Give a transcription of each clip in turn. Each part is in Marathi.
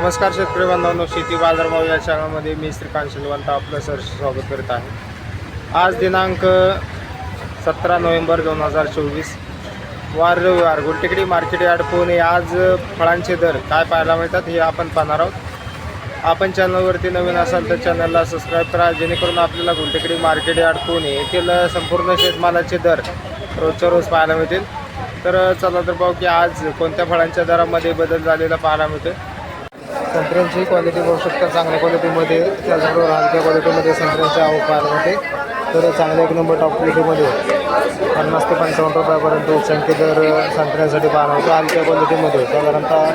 नमस्कार शेतकरी बांधवांनो, शेती बाजारभाव या चॅनलमध्ये मी श्रीकांत शिलवंत आपलं स्वागत करीत आहे। आज दिनांक 17 नोव्हेंबर 2024 वार रविवार गुलटेकडी मार्केट यार्ड पुणे। आज फळांचे दर काय पाहायला मिळतात हे आपण पाहणार आहोत। आपण चॅनलवरती नवीन असाल तर चॅनलला सबस्क्राईब करा, जेणेकरून आपल्याला गुलटेकडी मार्केट यार्ड पुणे येथील संपूर्ण शेतमालाचे दर रोजच्या रोज पाहायला मिळतील। तर चला तर पाहू की आज कोणत्या फळांच्या दरामध्ये बदल झालेला पाहायला मिळतो। संत्र्यांची क्वालिटी बघू शकता, चांगल्या क्वालिटीमध्ये, त्याचबरोबर हलक्या क्वालिटीमध्ये संत्र्यांची आवक पाहायला मिळते। तर चांगल्या एक नंबर टॉप क्वालिटीमध्ये 50 ते 55 रुपयापर्यंत उच्चांकी दर संत्र्यांसाठी पाहायला मिळतो। हलक्या क्वालिटीमध्ये साधारणतः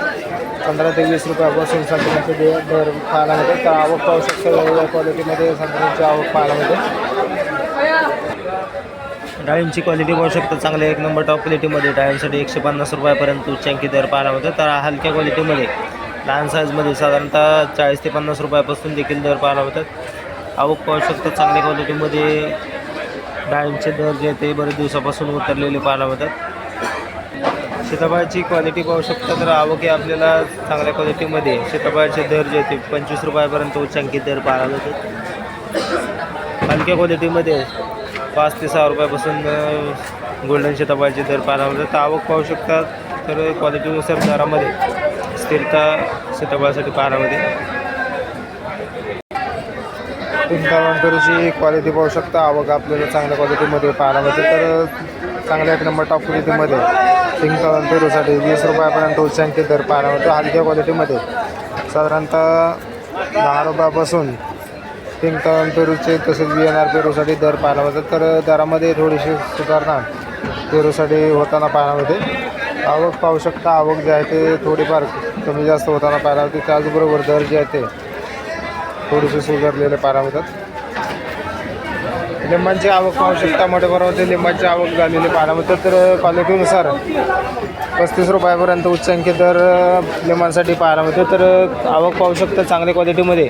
15 ते 20 रुपयापासून संत्र्यांचे दर पाहायला मिळते। तर आवक पाहू शकता, वेगवेगळ्या क्वालिटीमध्ये संत्र्यांची आवक पाहायला मिळते। डाळिंबची क्वालिटी बघू शकता, चांगल्या एक नंबर टॉप क्वालिटीमध्ये डाळिंबसाठी 150 रुपयापर्यंत उच्चांकी दर पाहायला मिळतो। तर हलक्या क्वालिटीमध्ये लहान साईजमध्ये साधारणतः 40 ते 50 रुपयापासून देखील दर पाहायला मिळतात। आवक पाहू शकता, चांगल्या क्वालिटीमध्ये डाळिंबचे दर जे ते बरेच दिवसापासून उतरलेले पाहायला मिळतात। सीताफळाची क्वालिटी पाहू शकता, तर आवक आहे आपल्याला चांगल्या क्वालिटीमध्ये सीताफळाचे दर जे ते 25 रुपयापर्यंत उच्चांकी दर पाहायला मिळतात। हलक्या क्वालिटीमध्ये 5 ते 6 रुपयापासून गोल्डन सीताफळाचे दर पाहायला मिळतात। आवक पाहू शकता, तर क्वालिटीनुसार दरामध्ये स्थिरता सीताफळासाठी पाहायला मिळते। पेरूची क्वालिटी पाहू शकता, आवक आपल्याला चांगल्या क्वालिटीमध्ये पाहायला मिळते। तर चांगल्या एक नंबर टॉप क्वालिटीमध्ये पेरूसाठी 20 रुपयापर्यंत उच्चांकी दर पाहायला मिळतो। हलक्या क्वालिटीमध्ये साधारणतः 10 रुपयापासून पेरूचे तसेच VNR पेरूसाठी दर पाहायला मिळतात। तर दरामध्ये थोडीशी सुधारणा पेरूसाठी होताना पाहायला मिळते। आवक पाहू शकता, आवक जे आहे ते थोडीफार कमी जास्त होताना पाहायला मिळते। त्याचबरोबर दर जे आहे ते थोडेसे सुधारलेले पाहायला मिळतात। लिंबांची आवक पाहू शकता, मोठ्या प्रमाणात लिंबांची आवक झालेली पाहायला मिळतात। तर क्वालिटीनुसार 35 रुपयापर्यंत उच्चांकी दर लिंबांसाठी पाहायला मिळतो। तर आवक पाहू शकता, चांगल्या क्वालिटीमध्ये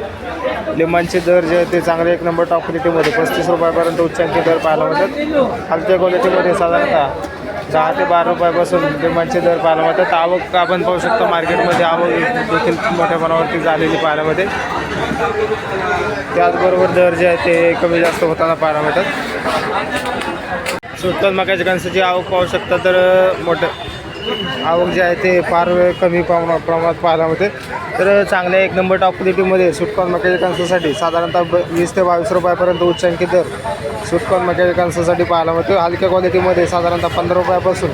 लिंबांचे दर जे आहे ते चांगले एक नंबर टॉप क्वालिटीमध्ये 35 रुपयापर्यंत उच्चांकी दर पाहायला मिळतात। हलक्या क्वालिटीमध्ये साधारणतः 10 ते 12 रुपयापासून लिंबांचे दर पाहायला मिळतात। आवक आपण पाहू शकतो, मार्केटमध्ये आवक देखील मोठ्या प्रमाणावरती झालेली पाहायला मिळते। त्याचबरोबर दर जे आहे ते कमी जास्त होताना पाहायला मिळतात। सुटकन मक्याच्या कणसाची आवक पाहू शकता, तर आवक जे आहे ते फार कमी प्रमाणात पाहायला मिळते। तर चांगल्या एक नंबर टॉप क्वालिटीमध्ये सुटकॉर्न मक्याच्या कणसासाठी साधारणतः 20 ते 22 रुपयापर्यंत उच्चांकी दर सुटकॉर्न मक्याच्या कणसासाठी पाहायला मिळतो। हलक्या क्वालिटीमध्ये साधारणतः 15 रुपयापासून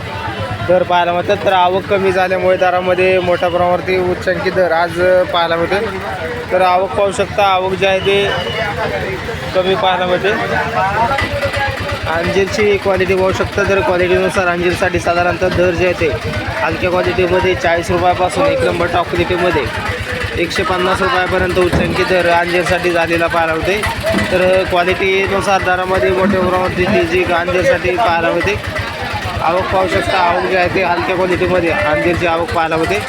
दर पाहायला मिळतात। तर आवक कमी झाल्यामुळे दरामध्ये मोठ्या प्रमाणावरती उच्चांकी दर आज पाहायला मिळते। तर आवक पाहू शकता, आवक जे आहे ते कमी पाहायला मिळते। अंजीरची क्वालिटी पाहू शकता, तर क्वालिटीनुसार अंजीरसाठी साधारणतः दर जे आहे ते हलक्या क्वालिटीमध्ये 40 रुपयापासून एक नंबर टॉप क्वालिटीमध्ये 150 रुपयापर्यंत उच्चांकी दर अंजीरसाठी झालेला पाहायला मिळते। तर क्वालिटीनुसार दरामध्ये मोठ्या प्रमाणावरती तेजी अंजीरसाठी पाहायला मिळते। आवक पाहू शकता, आवक जे आहे ते हलक्या क्वालिटीमध्ये अंजीरची आवक पाहायला मिळते।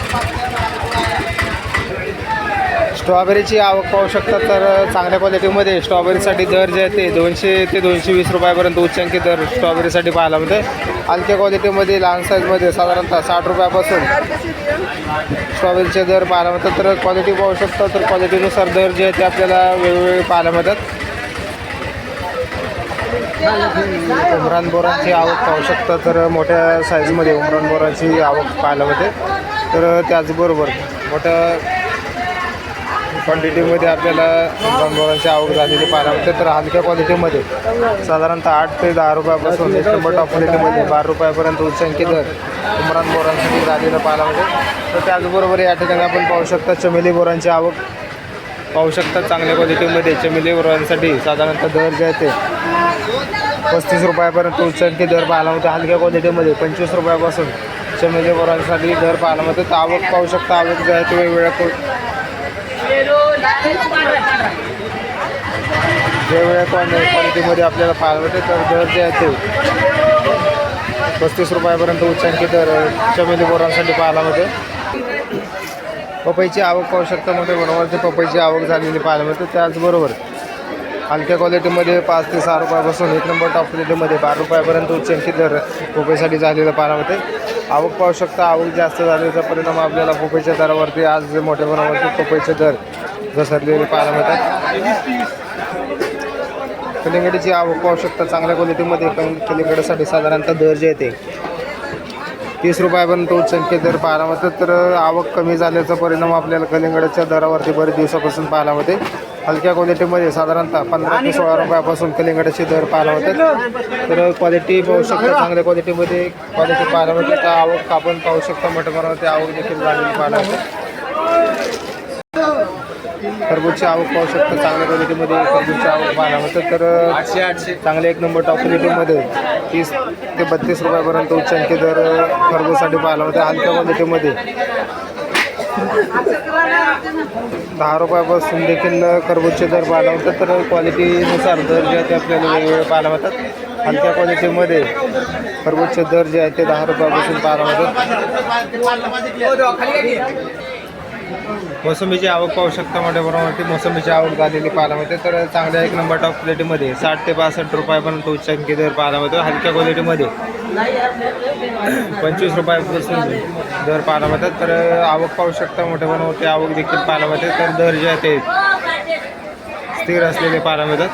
स्ट्रॉबेरीची आवक पाहू शकता, तर चांगल्या क्वालिटीमध्ये स्ट्रॉबेरीसाठी दर जे आहे ते 200 ते 220 रुपयापर्यंत उच्चांकी दर स्ट्रॉबेरीसाठी पाहायला मिळते। हलक्या क्वालिटीमध्ये लहान साईजमध्ये साधारणतः 60 रुपयापासून स्ट्रॉबेरीचे दर पाहायला मिळतात। तर क्वालिटी पाहू शकता, तर क्वालिटीनुसार दर जे आहे ते आपल्याला वेगवेगळे पाहायला मिळतात। उमरान बोरांची आवक पाहू शकता, तर मोठ्या साईजमध्ये उमरान बोरांची आवक पाहायला मिळते। तर त्याचबरोबर मोठ्या क्वांटिटीमध्ये आपल्याला उमरान बोरांची आवक झालेली पाहायला मिळते। तर हलक्या क्वालिटीमध्ये साधारणतः 8 ते 10 रुपयापासून एक नंबर टॉप क्वालिटीमध्ये 12 रुपयापर्यंत उच्चांकी दर उमरान बोरांसाठी झालेलं पाहायला मिळते। तर त्याचबरोबर या ठिकाणी आपण पाहू शकता, चमेली बोरांची आवक पाहू शकता, चांगल्या क्वालिटीमध्ये चमेली बोरांसाठी साधारणतः दर जे आहे ते 35 रुपयापर्यंत उच्चांकी दर पाहायला मिळते। हलक्या क्वालिटीमध्ये 25 रुपयापासून चमेली बोरांसाठी दर पाहायला मिळते। तर आवक पाहू शकता, आवक जे आहे ते वेगवेगळ्या क्वालिटीमध्ये आपल्याला पाहायला मिळते। तर दर जे आहे ते 35 रुपयापर्यंत उच्चांकी दर चमेली बोरांसाठी पाहायला मिळते। पपईची आवक पाहू शकता, मोठ्या प्रमाणावरती पपईची आवक झालेली पाहायला मिळते। त्याचबरोबर हलक्या क्वालिटीमध्ये 5 ते 6 रुपयापासून एक नंबर टॉप क्वालिटीमध्ये 12 रुपयापर्यंत उच्चांकी दर पपईसाठी झालेलं पाहायला मिळते। आवक पाहू शकता, आवक जास्त झाल्याचा परिणाम आपल्याला पपईच्या दरावरती आज मोठ्या प्रमाणावरती पपईचे दर घसरलेले पाहायला मिळतात. कलिंगडची आवक पाहू शकता, चांगल्या क्वालिटीमध्ये कलिंगडासाठी साधारणतः दर जे येते 30 रुपयापर्यंत उच्चांकी दर पाहायला मिळतात. तर आवक कमी झाल्याचा परिणाम आपल्याला कलिंगडाच्या दरावरती बरेच दिवसापासून पाहायला मिळते. हलक्या क्वालिटीमध्ये साधारणतः 15 ते 16 रुपयापासून कलिंगडाचे दर पाहायला मिळतात. तर क्वालिटी पाहू शकता, चांगल्या क्वालिटीमध्ये क्वालिटी पाहायला मिळते. तर आवक आपण पाहू शकता, मोठ्या प्रमाणात आवक देखील झालेली पाहायला मिळते. खरबूजची आवक पाहू शकता, चांगल्या क्वालिटीमध्ये खरबूजची आवक पाहायला मिळते. तर 800 चांगले एक नंबर टॉप क्वालिटीमध्ये 30 ते 32 रुपयापर्यंत उच्चांकी दर खरबूजसाठी पाहायला मिळते. हलक्या क्वालिटीमध्ये 10 रुपयापासून देखील खरबूजचे दर पाहायला मिळतात. तर क्वालिटीनुसार दर जे आहेत ते आपल्याला वेगवेगळे पाहायला मिळतात. हलक्या क्वालिटीमध्ये खरबूजचे दर जे आहेत ते 10 रुपयापासून पाहायला मिळतात. मोसंबीची आवक पाहू शकता, मोठ्या प्रमाणावरती मोसंबीची आवक झालेली पाहायला मिळते. तर चांगल्या एक नंबर टॉप क्वालिटीमध्ये 60 ते 62 रुपयापर्यंत उच्चांकी दर पाहायला मिळतो. हलक्या क्वालिटीमध्ये 25 रुपयापासून दर पाहायला मिळतात. तर आवक पाहू शकता, मोठ्या प्रमाणावरती आवक देखील पाहायला मिळते. तर दर जे आहे ते स्थिर असलेले पाहायला मिळतात.